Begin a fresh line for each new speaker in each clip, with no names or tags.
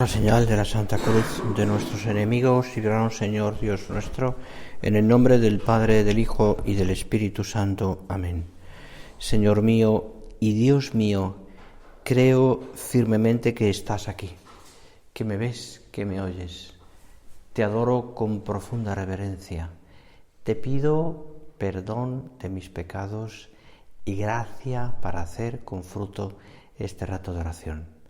La señal de la Santa Cruz de nuestros enemigos, líbranos, Señor Dios nuestro, en el nombre del Padre, del Hijo y del Espíritu Santo. Amén. Señor mío y Dios mío, creo firmemente que estás aquí, que me ves, que me oyes. Te adoro con profunda reverencia. Te pido perdón de mis pecados y gracia para hacer con fruto este rato de oración.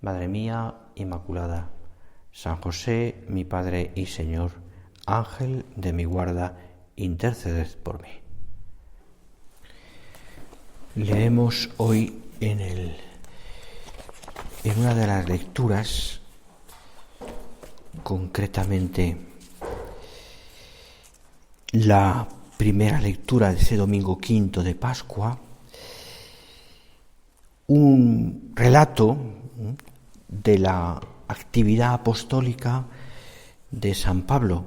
Madre mía Inmaculada, San José, mi Padre y Señor, Ángel de mi guarda, interceded por mí. Leemos hoy en una de las lecturas, concretamente la primera lectura de ese domingo quinto de Pascua, un relato de la actividad apostólica de San Pablo,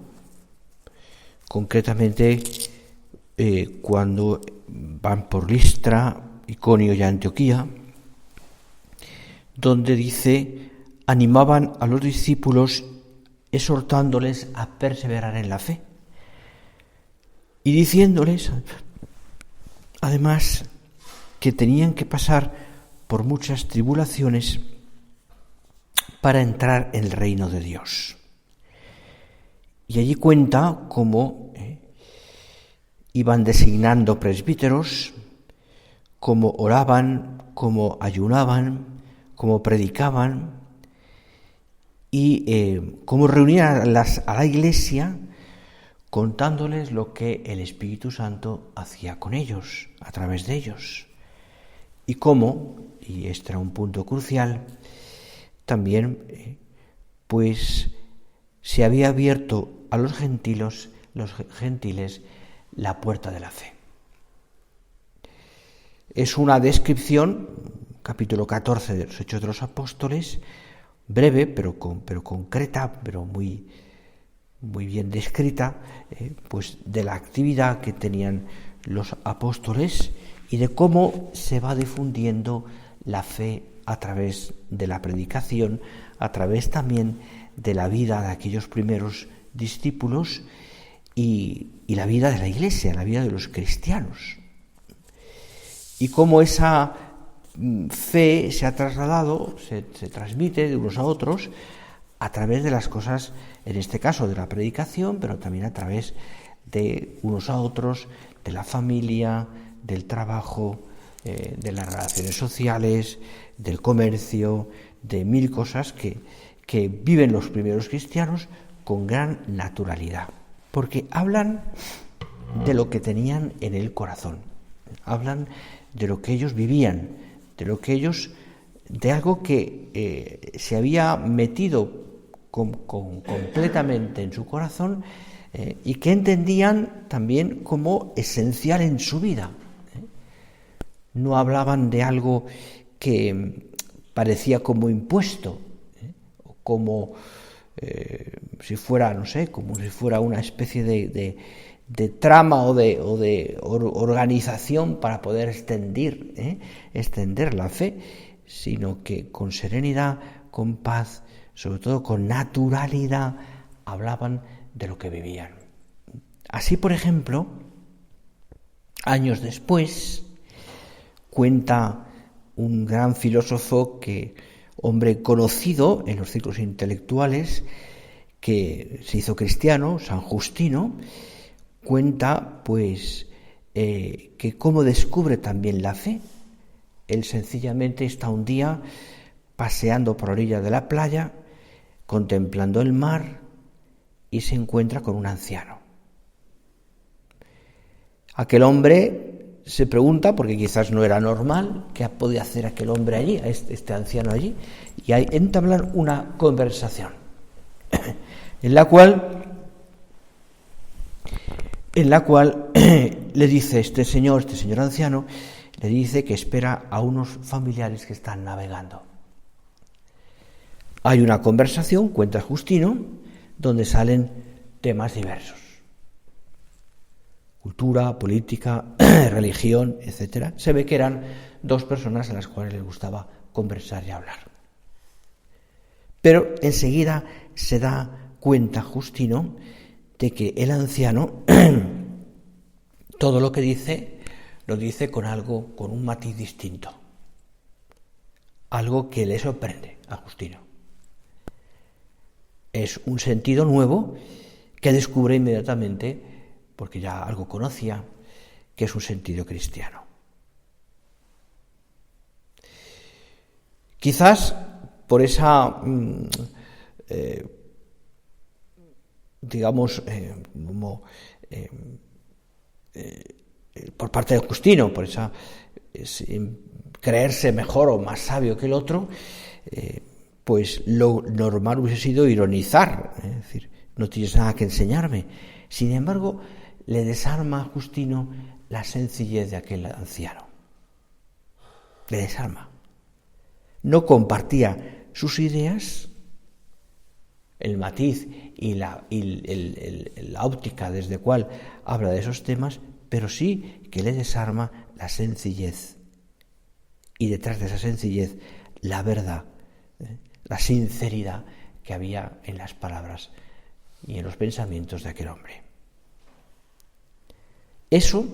concretamente cuando van por Listra, Iconio y Antioquía, donde dice, animaban a los discípulos exhortándoles a perseverar en la fe y diciéndoles además que tenían que pasar por muchas tribulaciones para entrar en el reino de Dios. Y allí cuenta cómo iban designando presbíteros, cómo oraban, cómo ayunaban, cómo predicaban y cómo reunían a la iglesia contándoles lo que el Espíritu Santo hacía con ellos, a través de ellos. Y cómo, y este era un punto crucial, también pues se había abierto a los gentiles la puerta de la fe. Es una descripción, capítulo 14 de los Hechos de los Apóstoles, breve pero concreta, pero muy bien descrita, pues de la actividad que tenían los apóstoles y de cómo se va difundiendo la fe a través de la predicación, a través también de la vida de aquellos primeros discípulos y la vida de la Iglesia, la vida de los cristianos. Y cómo esa fe se ha trasladado, se transmite de unos a otros a través de las cosas, en este caso de la predicación, pero también a través de unos a otros, de la familia, del trabajo, de las relaciones sociales, del comercio, de mil cosas que viven los primeros cristianos con gran naturalidad, porque hablan de lo que tenían en el corazón, hablan de lo que ellos vivían, de algo que se había metido completamente en su corazón y que entendían también como esencial en su vida. No hablaban de algo que parecía como impuesto, como si fuera, como si fuera una especie de trama o de organización para poder extender la fe, sino que con serenidad, con paz, sobre todo con naturalidad, hablaban de lo que vivían. Así, por ejemplo, años después, cuenta un gran filósofo, hombre conocido en los círculos intelectuales, que se hizo cristiano, San Justino, cuenta pues que cómo descubre también la fe. Él sencillamente está un día paseando por la orilla de la playa, contemplando el mar, y se encuentra con un anciano. Aquel hombre se pregunta, porque quizás no era normal, qué podía hacer aquel hombre allí, este anciano allí, y ahí entablan una conversación en la cual le dice este señor anciano, le dice que espera a unos familiares que están navegando. Hay una conversación, cuenta Justino, donde salen temas diversos. Cultura, política, religión, etc. Se ve que eran dos personas a las cuales les gustaba conversar y hablar. Pero enseguida se da cuenta Justino de que el anciano todo lo que dice, lo dice con algo, con un matiz distinto. Algo que le sorprende a Justino. Es un sentido nuevo que descubre inmediatamente, porque ya algo conocía, que es un sentido cristiano. Quizás por esa, por parte de Justino, por esa creerse mejor o más sabio que el otro, pues lo normal hubiese sido ironizar, es decir, no tienes nada que enseñarme. Sin embargo, le desarma a Justino la sencillez de aquel anciano. Le desarma. No compartía sus ideas, el matiz y la óptica desde cual habla de esos temas, pero sí que le desarma la sencillez. Y detrás de esa sencillez, la verdad, la sinceridad que había en las palabras y en los pensamientos de aquel hombre. Eso,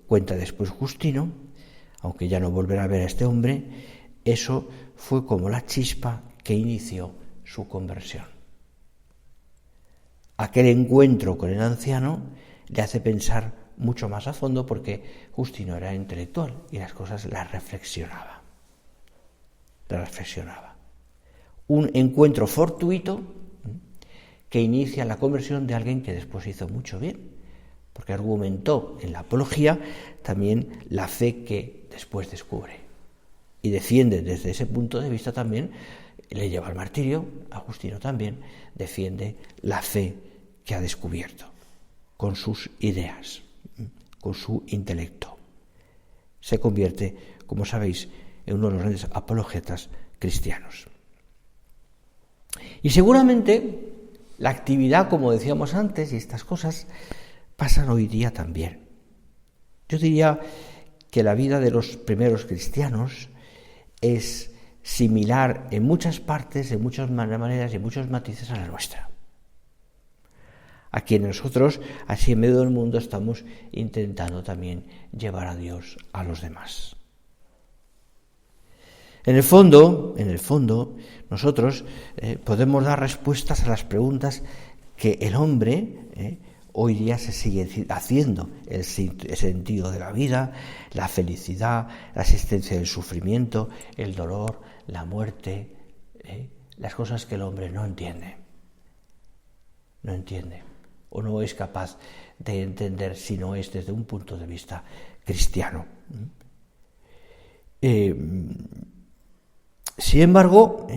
cuenta después Justino, aunque ya no volverá a ver a este hombre, eso fue como la chispa que inició su conversión. Aquel encuentro con el anciano le hace pensar mucho más a fondo porque Justino era intelectual y las cosas las reflexionaba. Un encuentro fortuito que inicia la conversión de alguien que después hizo mucho bien, porque argumentó en la apología también la fe que después descubre. Y defiende desde ese punto de vista también, le lleva al martirio, a Justino también, defiende la fe que ha descubierto, con sus ideas, con su intelecto. Se convierte, como sabéis, en uno de los grandes apologetas cristianos. Y seguramente la actividad, como decíamos antes, y estas cosas pasan hoy día también. Yo diría que la vida de los primeros cristianos es similar en muchas partes, en muchas maneras y en muchos matices a la nuestra. A quien nosotros, así en medio del mundo, estamos intentando también llevar a Dios a los demás. En el fondo, nosotros podemos dar respuestas a las preguntas que el hombre hoy día se sigue haciendo: el sentido de la vida, la felicidad, la existencia del sufrimiento, el dolor, la muerte, las cosas que el hombre no entiende o no es capaz de entender si no es desde un punto de vista cristiano. Sin embargo,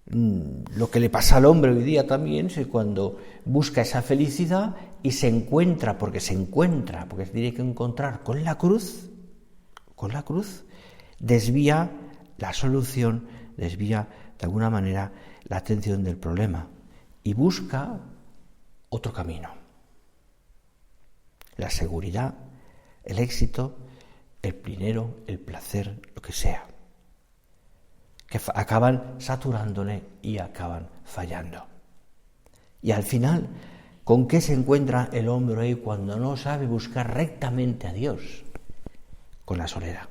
lo que le pasa al hombre hoy día también es cuando busca esa felicidad y se encuentra, porque tiene que encontrar con la cruz, desvía la solución, desvía de alguna manera la atención del problema y busca otro camino. La seguridad, el éxito, el dinero, el placer, lo que sea, que acaban saturándole y acaban fallando. Y al final, ¿con qué se encuentra el hombre hoy cuando no sabe buscar rectamente a Dios? Con la soledad.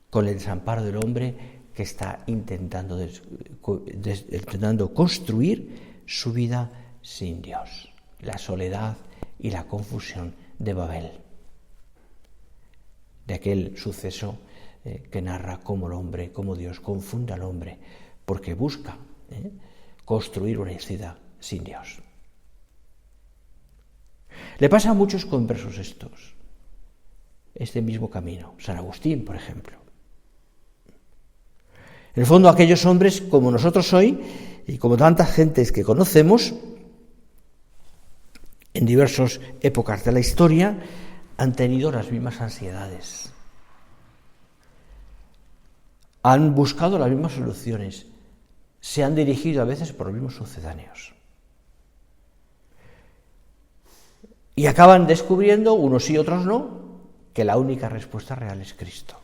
Con el desamparo del hombre que está intentando construir su vida sin Dios. La soledad y la confusión de Babel. De aquel suceso que narra cómo Dios confunde al hombre, porque busca construir una ciudad sin Dios. Le pasa a muchos conversos este mismo camino. San Agustín, por ejemplo. En el fondo, aquellos hombres como nosotros hoy, y como tantas gentes que conocemos, en diversas épocas de la historia, han tenido las mismas ansiedades. Han buscado las mismas soluciones. Se han dirigido a veces por los mismos sucedáneos. Y acaban descubriendo, unos sí, otros no, que la única respuesta real es Cristo.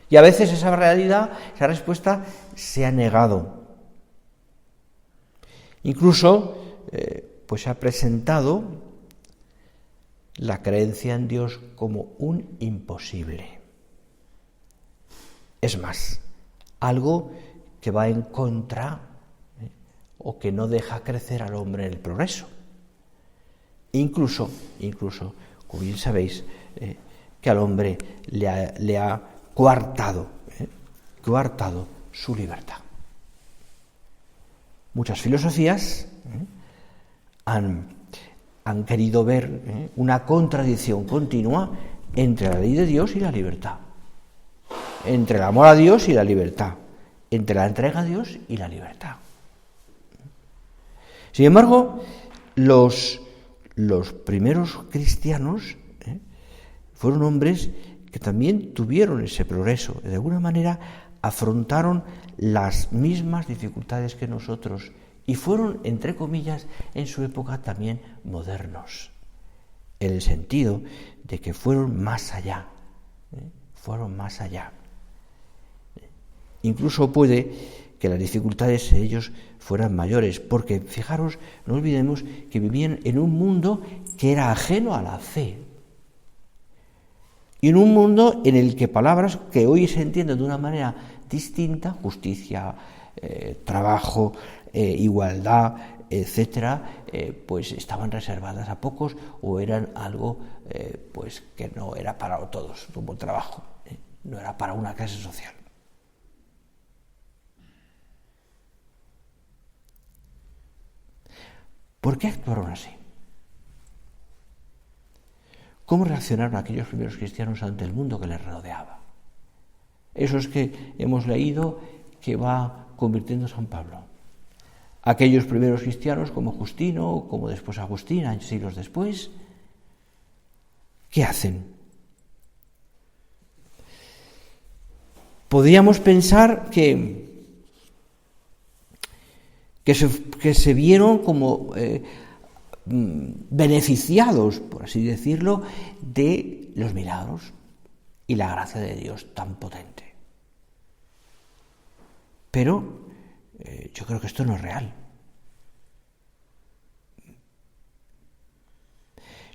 Y a veces esa realidad, esa respuesta se ha negado. Incluso pues se ha presentado la creencia en Dios como un imposible. Es más, algo que va en contra o que no deja crecer al hombre en el progreso. Incluso, como bien sabéis, que al hombre le ha coartado su libertad. Muchas filosofías han querido ver una contradicción continua entre la ley de Dios y la libertad, entre el amor a Dios y la libertad, entre la entrega a Dios y la libertad. Sin embargo, los primeros cristianos fueron hombres que también tuvieron ese progreso. De alguna manera afrontaron las mismas dificultades que nosotros y fueron, entre comillas, en su época también modernos, en el sentido de que fueron más allá. Incluso puede que las dificultades de ellos fueran mayores, porque fijaros, no olvidemos que vivían en un mundo que era ajeno a la fe, y en un mundo en el que palabras que hoy se entienden de una manera distinta, justicia, trabajo, igualdad, etcétera, pues estaban reservadas a pocos o eran algo pues que no era para todos, como el trabajo, no era para una clase social. ¿Por qué actuaron así? ¿Cómo reaccionaron aquellos primeros cristianos ante el mundo que les rodeaba? Esos que hemos leído que va convirtiendo San Pablo. Aquellos primeros cristianos como Justino, como después Agustín, siglos después, ¿qué hacen? Podríamos pensar que se vieron como beneficiados, por así decirlo, de los milagros y la gracia de Dios tan potente. Pero yo creo que esto no es real.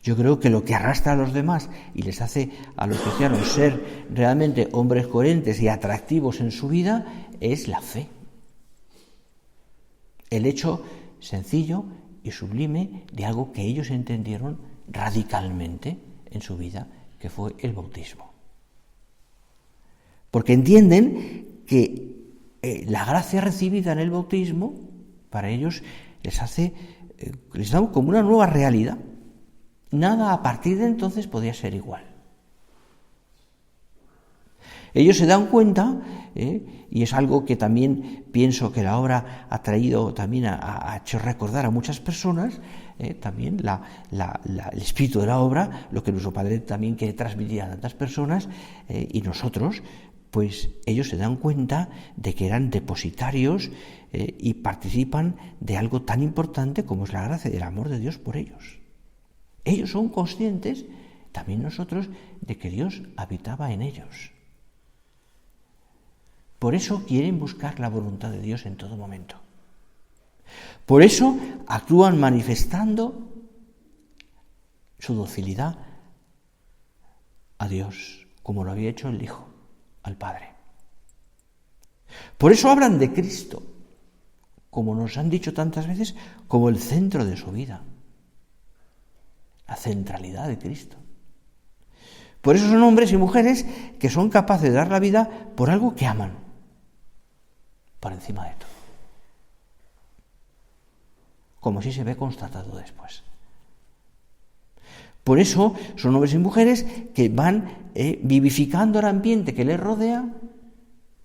Yo creo que lo que arrastra a los demás y les hace a los cristianos ser realmente hombres coherentes y atractivos en su vida es la fe. El hecho sencillo y sublime de algo que ellos entendieron radicalmente en su vida, que fue el bautismo. Porque entienden que la gracia recibida en el bautismo, para ellos les da como una nueva realidad. Nada a partir de entonces podía ser igual. Ellos se dan cuenta, y es algo que también pienso que la obra ha traído, también ha hecho recordar a muchas personas, también el espíritu de la obra, lo que nuestro Padre también quiere transmitir a tantas personas, y nosotros, pues ellos se dan cuenta de que eran depositarios y participan de algo tan importante como es la gracia y el amor de Dios por ellos. Ellos son conscientes, también nosotros, de que Dios habitaba en ellos. Por eso quieren buscar la voluntad de Dios en todo momento. Por eso actúan manifestando su docilidad a Dios, como lo había hecho el Hijo al Padre. Por eso hablan de Cristo, como nos han dicho tantas veces, como el centro de su vida. La centralidad de Cristo. Por eso son hombres y mujeres que son capaces de dar la vida por algo que aman, por encima de todo. Como si se ve constatado después. Por eso son hombres y mujeres que van vivificando el ambiente que les rodea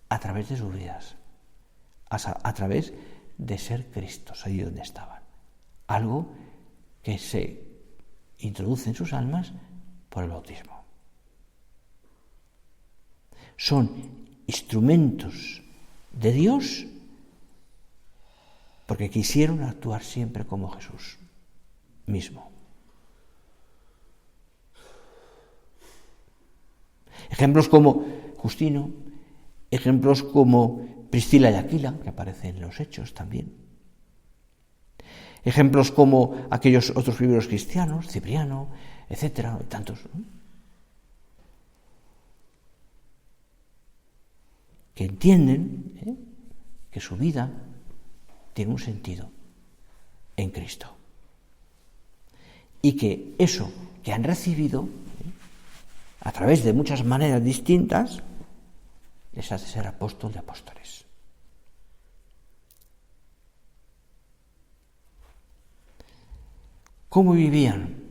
a través de sus vidas, a través de ser Cristos, ahí donde estaban. Algo que se introduce en sus almas por el bautismo. Son instrumentos de Dios porque quisieron actuar siempre como Jesús mismo. Ejemplos como Justino, Ejemplos como Priscila y Aquila, que aparecen en los Hechos también. Ejemplos como aquellos otros primeros cristianos, Cipriano, etcétera, y tantos, ¿no? Que entienden que su vida tiene un sentido en Cristo. Y que eso que han recibido, a través de muchas maneras distintas, les hace ser apóstol de apóstoles. ¿Cómo vivían?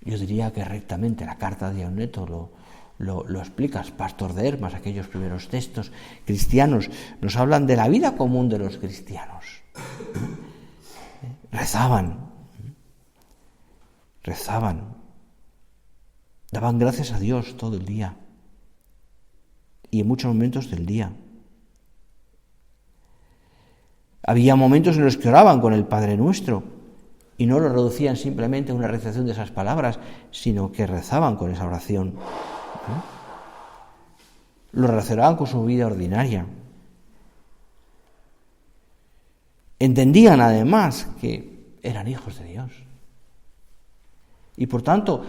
Yo diría que rectamente. La carta de Auneto lo explicas, Pastor de Hermas, aquellos primeros textos cristianos nos hablan de la vida común de los cristianos. Rezaban, daban gracias a Dios todo el día y en muchos momentos del día. Había momentos en los que oraban con el Padre Nuestro y no lo reducían simplemente a una recitación de esas palabras, sino que rezaban con esa oración. Lo relacionaban con su vida ordinaria. Entendían además que eran hijos de Dios. Y por tanto,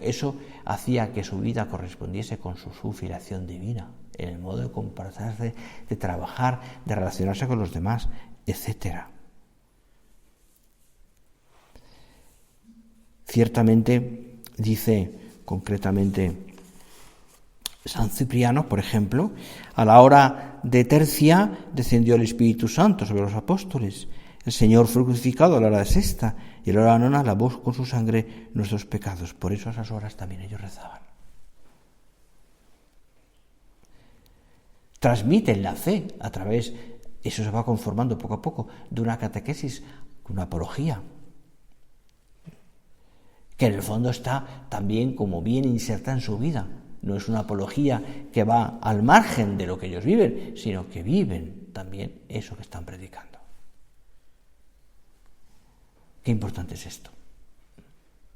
eso hacía que su vida correspondiese con su filiación divina, en el modo de comportarse, de trabajar, de relacionarse con los demás, etc. Ciertamente, dice concretamente San Cipriano, por ejemplo, a la hora de tercia descendió el Espíritu Santo sobre los apóstoles. El Señor fue crucificado a la hora de sexta y a la hora nona lavó con su sangre nuestros pecados. Por eso a esas horas también ellos rezaban. Transmiten la fe a través, eso se va conformando poco a poco, de una catequesis, una apología, que en el fondo está también como bien inserta en su vida. No es una apología que va al margen de lo que ellos viven, sino que viven también eso que están predicando. Qué importante es esto,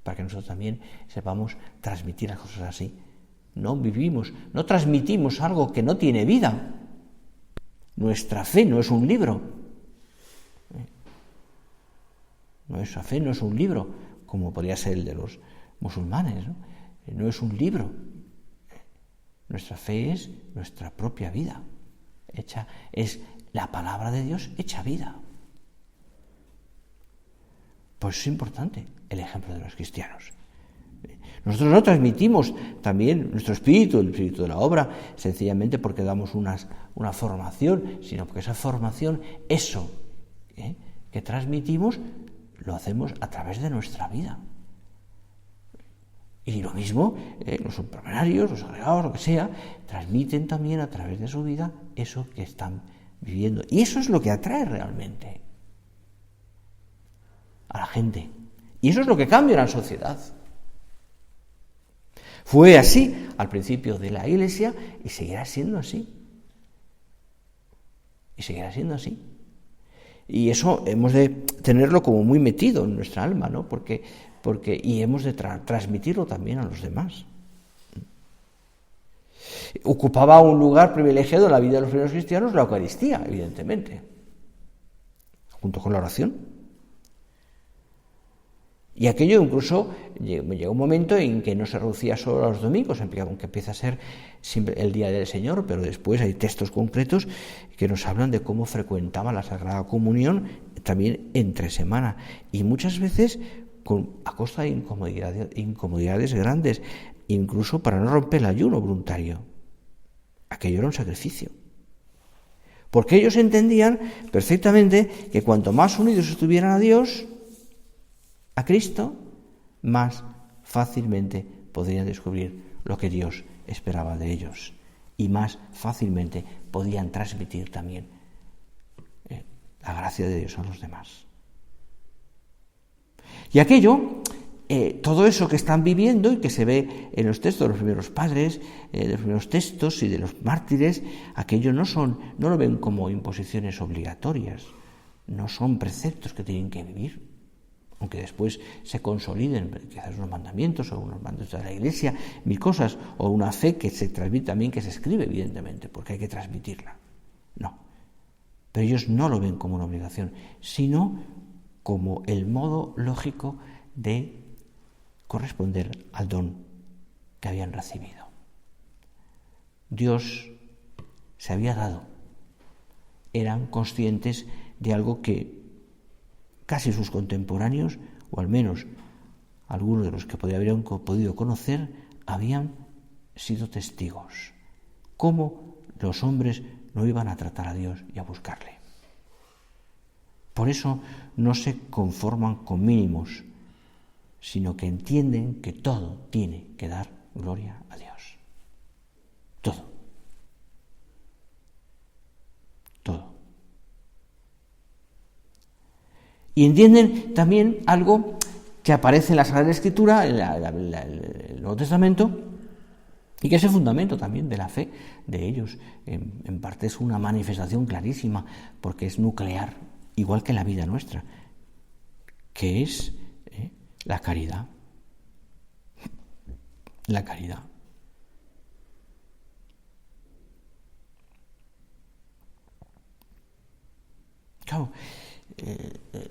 para que nosotros también sepamos transmitir las cosas así. No transmitimos algo que no tiene vida. Nuestra fe no es un libro. Nuestra fe no es un libro, como podría ser el de los musulmanes, ¿no? No es un libro. Nuestra fe es nuestra propia vida. Es la palabra de Dios hecha vida. Pues es importante el ejemplo de los cristianos. Nosotros no transmitimos también nuestro espíritu, el espíritu de la obra, sencillamente porque damos una formación, sino porque esa formación, eso que transmitimos, lo hacemos a través de nuestra vida. Y lo mismo, los supernarios, los agregados, lo que sea, transmiten también a través de su vida eso que están viviendo. Y eso es lo que atrae realmente a la gente. Y eso es lo que cambia la sociedad. Fue así al principio de la Iglesia y seguirá siendo así. Y eso hemos de tenerlo como muy metido en nuestra alma, ¿no? Y hemos de transmitirlo también a los demás. Ocupaba un lugar privilegiado en la vida de los primeros cristianos la Eucaristía, evidentemente, junto con la oración. Y aquello incluso llegó un momento en que no se reducía solo a los domingos, aunque empieza a ser siempre el Día del Señor, pero después hay textos concretos que nos hablan de cómo frecuentaban la Sagrada Comunión también entre semana. Y muchas veces a costa de incomodidades grandes, incluso para no romper el ayuno voluntario. Aquello era un sacrificio. Porque ellos entendían perfectamente que cuanto más unidos estuvieran a Dios, a Cristo, más fácilmente podrían descubrir lo que Dios esperaba de ellos y más fácilmente podían transmitir también la gracia de Dios a los demás. Y aquello, todo eso que están viviendo y que se ve en los textos de los primeros padres, de los primeros textos y de los mártires, aquello no lo ven como imposiciones obligatorias, no son preceptos que tienen que vivir. aunque después se consoliden quizás unos mandamientos o unos mandamientos de la Iglesia, mil cosas, o una fe que se transmite también, que se escribe evidentemente, porque hay que transmitirla. No, pero ellos no lo ven como una obligación, sino como el modo lógico de corresponder al don que habían recibido. Dios se había dado. Eran conscientes de algo que casi sus contemporáneos, o al menos algunos de los que habrían podido conocer, habían sido testigos. Cómo los hombres no iban a tratar a Dios y a buscarle. Por eso no se conforman con mínimos, sino que entienden que todo tiene que dar gloria a Dios. Todo. Todo. Y entienden también algo que aparece en la Sagrada Escritura, en el Nuevo Testamento, y que es el fundamento también de la fe de ellos. En parte es una manifestación clarísima, porque es nuclear, igual que en la vida nuestra, que es la caridad. La caridad. Claro,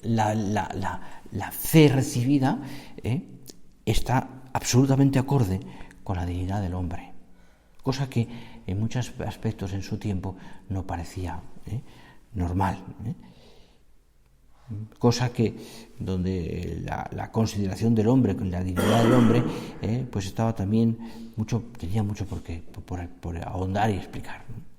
la fe recibida está absolutamente acorde con la dignidad del hombre, cosa que en muchos aspectos en su tiempo no parecía normal. Cosa que donde la consideración del hombre, la dignidad del hombre, pues estaba también tenía mucho por ahondar y explicar, ¿no?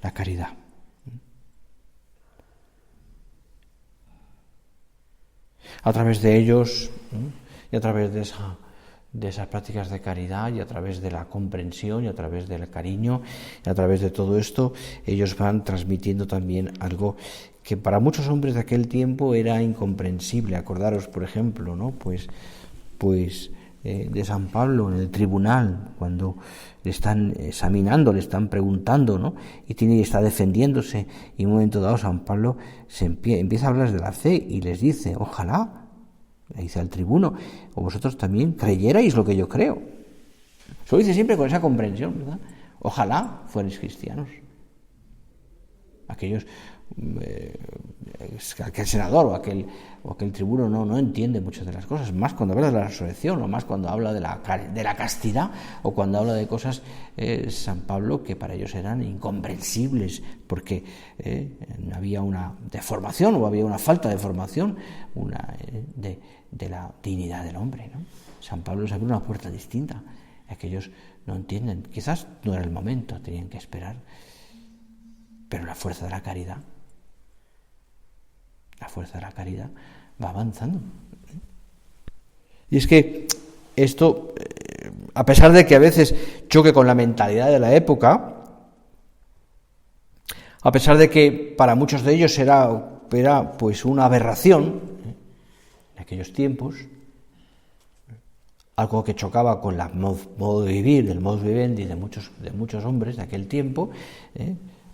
La caridad. A través de ellos y a través de esas prácticas de caridad y a través de la comprensión y a través del cariño y a través de todo esto, ellos van transmitiendo también algo que para muchos hombres de aquel tiempo era incomprensible. Acordaros, por ejemplo, ¿no? Pues de San Pablo en el tribunal, cuando le están examinando, le están preguntando, ¿no? Y está defendiéndose, y en un momento dado San Pablo empieza a hablar de la fe y les dice: ojalá, le dice al tribuno, o vosotros también creyerais lo que yo creo. Eso lo dice siempre con esa comprensión, ¿verdad? Ojalá fuerais cristianos. Aquel senador o aquel tribuno no entiende muchas de las cosas, más cuando habla de la resurrección, o más cuando habla de la castidad, o cuando habla de cosas, San Pablo, que para ellos eran incomprensibles, porque había una deformación, o había una falta de formación de la dignidad del hombre, ¿no? San Pablo les abrió una puerta distinta. Aquellos no entienden, quizás no era el momento, tenían que esperar. Pero la fuerza de la caridad va avanzando. Y es que esto, a pesar de que a veces choque con la mentalidad de la época, a pesar de que para muchos de ellos era pues una aberración en aquellos tiempos, algo que chocaba con el modo de vivir, del modus vivendi de muchos hombres de aquel tiempo,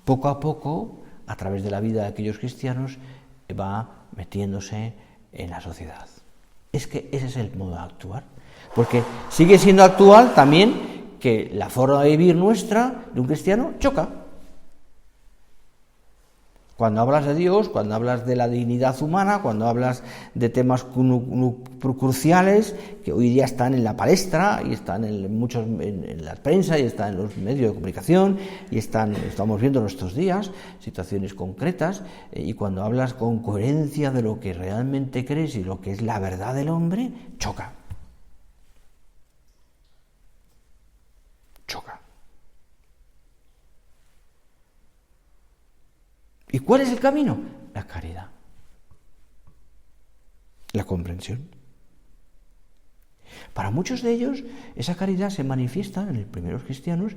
poco a poco, a través de la vida de aquellos cristianos, va metiéndose en la sociedad. Es que ese es el modo de actuar, porque sigue siendo actual también que la forma de vivir nuestra, de un cristiano, choca. Cuando hablas de Dios, cuando hablas de la dignidad humana, cuando hablas de temas cruciales que hoy día están en la palestra y están en la prensa y están en los medios de comunicación y estamos viendo en nuestros días situaciones concretas, y cuando hablas con coherencia de lo que realmente crees y lo que es la verdad del hombre, choca. ¿Y cuál es el camino? La caridad, la comprensión. Para muchos de ellos, esa caridad se manifiesta en los primeros cristianos,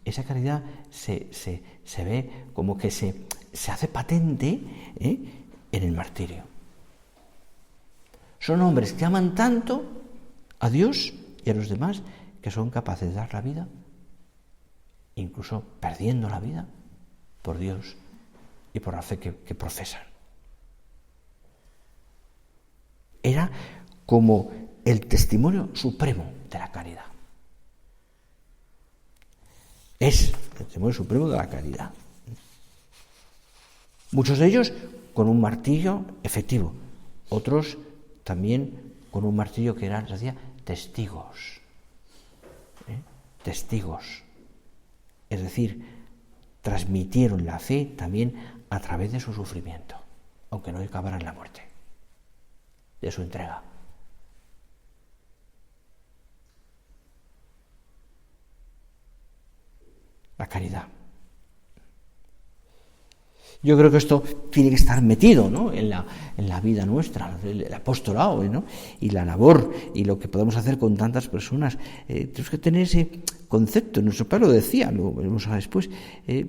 esa caridad se ve como que se hace patente en el martirio. Son hombres que aman tanto a Dios y a los demás que son capaces de dar la vida, incluso perdiendo la vida, por Dios y por la fe que profesan. Era como el testimonio supremo de la caridad. Es el testimonio supremo de la caridad. Muchos de ellos con un martillo efectivo, otros también con un martillo que les hacía testigos. Testigos. Es decir, transmitieron la fe también a través de su sufrimiento, aunque no acabara en la muerte, de su entrega. La caridad. Yo creo que esto tiene que estar metido, ¿no?, en la vida nuestra, el apostolado, ¿no?, y la labor y lo que podemos hacer con tantas personas. Tenemos que tener ese concepto. Nuestro padre lo decía, lo veremos después,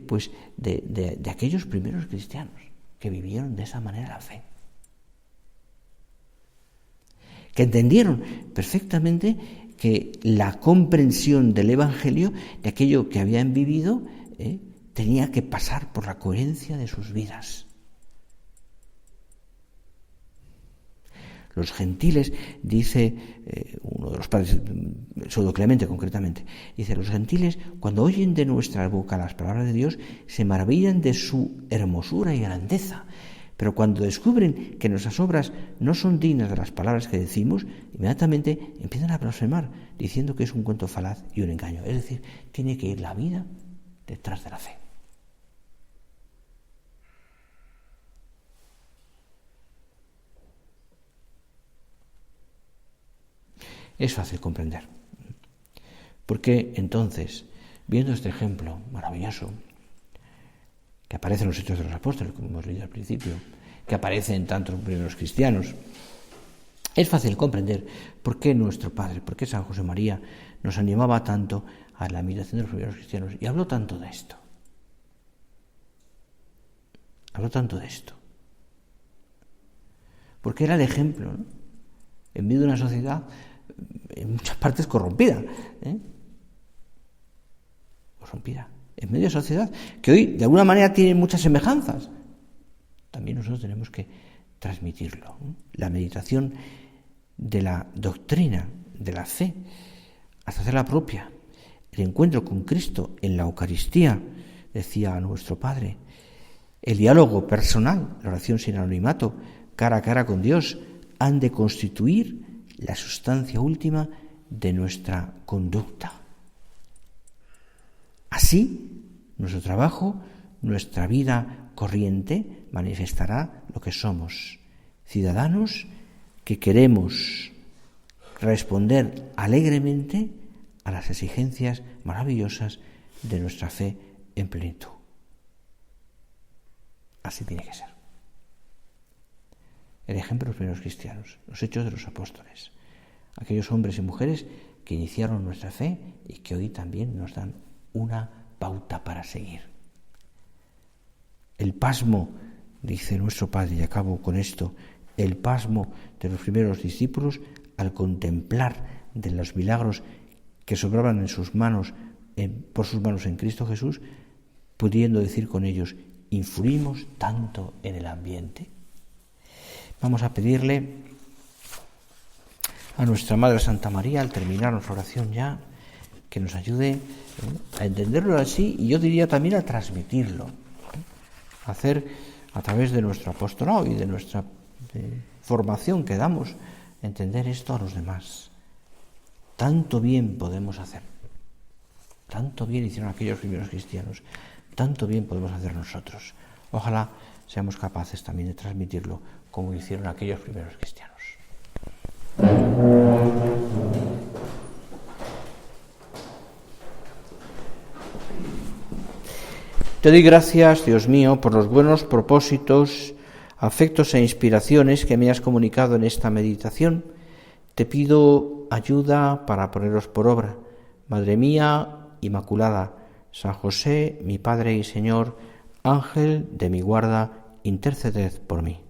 pues de aquellos primeros cristianos que vivieron de esa manera la fe, que entendieron perfectamente que la comprensión del Evangelio, de aquello que habían vivido, tenía que pasar por la coherencia de sus vidas. Los gentiles, dice uno de los padres, Pseudo Clemente concretamente, dice: los gentiles, cuando oyen de nuestra boca las palabras de Dios, se maravillan de su hermosura y grandeza. Pero cuando descubren que nuestras obras no son dignas de las palabras que decimos, inmediatamente empiezan a blasfemar, diciendo que es un cuento falaz y un engaño. Es decir, tiene que ir la vida detrás de la fe. Es fácil comprender. Porque entonces, viendo este ejemplo maravilloso, que aparece en los Hechos de los Apóstoles, como hemos leído al principio, que aparece en tantos primeros cristianos, es fácil comprender por qué nuestro Padre, por qué San José María nos animaba tanto a la imitación de los primeros cristianos y habló tanto de esto. Habló tanto de esto. Porque era el ejemplo, ¿no?, en medio de una sociedad en muchas partes corrompida. Corrompida. En medio de una sociedad que hoy de alguna manera tiene muchas semejanzas. También nosotros tenemos que transmitirlo. La meditación de la doctrina, de la fe, hasta hacerla propia. El encuentro con Cristo en la Eucaristía, decía nuestro Padre. El diálogo personal, la oración sin anonimato, cara a cara con Dios, han de constituir la sustancia última de nuestra conducta. Así, nuestro trabajo, nuestra vida corriente manifestará lo que somos, ciudadanos que queremos responder alegremente a las exigencias maravillosas de nuestra fe en plenitud. Así tiene que ser. El ejemplo de los primeros cristianos, los Hechos de los Apóstoles, aquellos hombres y mujeres que iniciaron nuestra fe y que hoy también nos dan una pauta para seguir. El pasmo, dice nuestro Padre, y acabo con esto, el pasmo de los primeros discípulos al contemplar de los milagros que sobraban en sus manos, por sus manos en Cristo Jesús, pudiendo decir con ellos: influimos tanto en el ambiente. Vamos a pedirle a nuestra Madre Santa María, al terminar nuestra oración ya, que nos ayude a entenderlo así, y yo diría también a transmitirlo, a hacer a través de nuestro apostolado y de nuestra formación que damos, entender esto a los demás. Tanto bien podemos hacer, tanto bien hicieron aquellos primeros cristianos, tanto bien podemos hacer nosotros. Ojalá seamos capaces también de transmitirlo como hicieron aquellos primeros cristianos. Te doy gracias, Dios mío, por los buenos propósitos, afectos e inspiraciones que me has comunicado en esta meditación. Te pido ayuda para ponerlos por obra. Madre mía Inmaculada, San José, mi Padre y Señor, Ángel de mi guarda, interceded por mí.